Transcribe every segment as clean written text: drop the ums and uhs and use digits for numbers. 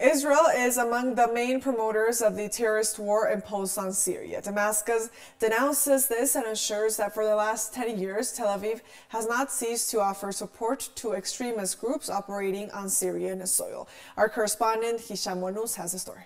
Israel is among the main promoters of the terrorist war imposed on Syria. Damascus denounces this and assures that for the last 10 years, Tel Aviv has not ceased to offer support to extremist groups operating on Syrian soil. Our correspondent Hisham Wanous has the story.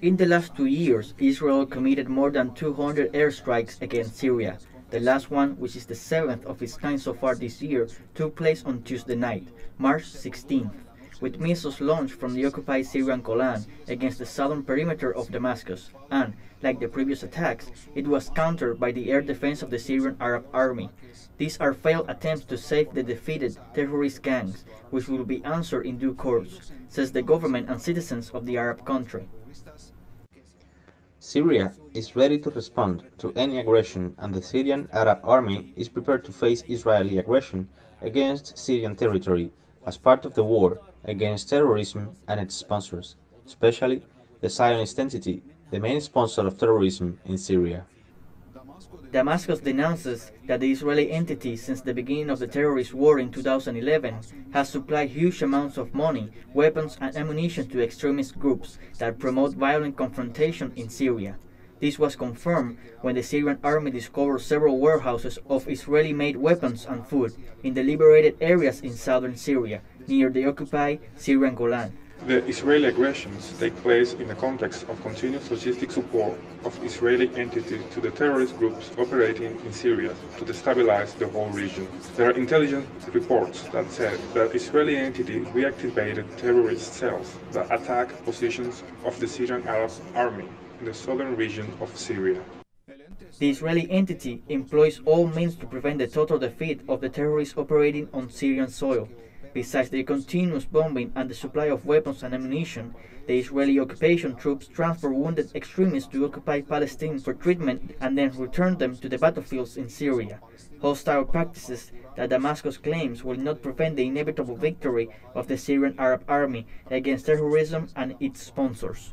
In the last 2 years, Israel committed more than 200 airstrikes against Syria. The last one, which is the 7th of its kind so far this year, took place on Tuesday night, March 16th, with missiles launched from the occupied Syrian Golan against the southern perimeter of Damascus, and, like the previous attacks, it was countered by the air defense of the Syrian Arab Army. These are failed attempts to save the defeated terrorist gangs, which will be answered in due course, says the government and citizens of the Arab country. Syria is ready to respond to any aggression, and the Syrian Arab Army is prepared to face Israeli aggression against Syrian territory as part of the war against terrorism and its sponsors, especially the Zionist entity, the main sponsor of terrorism in Syria. Damascus denounces that the Israeli entity, since the beginning of the terrorist war in 2011, has supplied huge amounts of money, weapons and ammunition to extremist groups that promote violent confrontation in Syria. This was confirmed when the Syrian army discovered several warehouses of Israeli-made weapons and food in the liberated areas in southern Syria, near the occupied Syrian Golan. The Israeli aggressions take place in the context of continuous logistic support of Israeli entities to the terrorist groups operating in Syria to destabilize the whole region. There are intelligence reports that said that Israeli entities reactivated terrorist cells that attack positions of the Syrian Arab Army in the southern region of Syria. The Israeli entity employs all means to prevent the total defeat of the terrorists operating on Syrian soil. Besides the continuous bombing and the supply of weapons and ammunition, the Israeli occupation troops transport wounded extremists to occupied Palestine for treatment and then return them to the battlefields in Syria. Hostile practices that Damascus claims will not prevent the inevitable victory of the Syrian Arab Army against terrorism and its sponsors.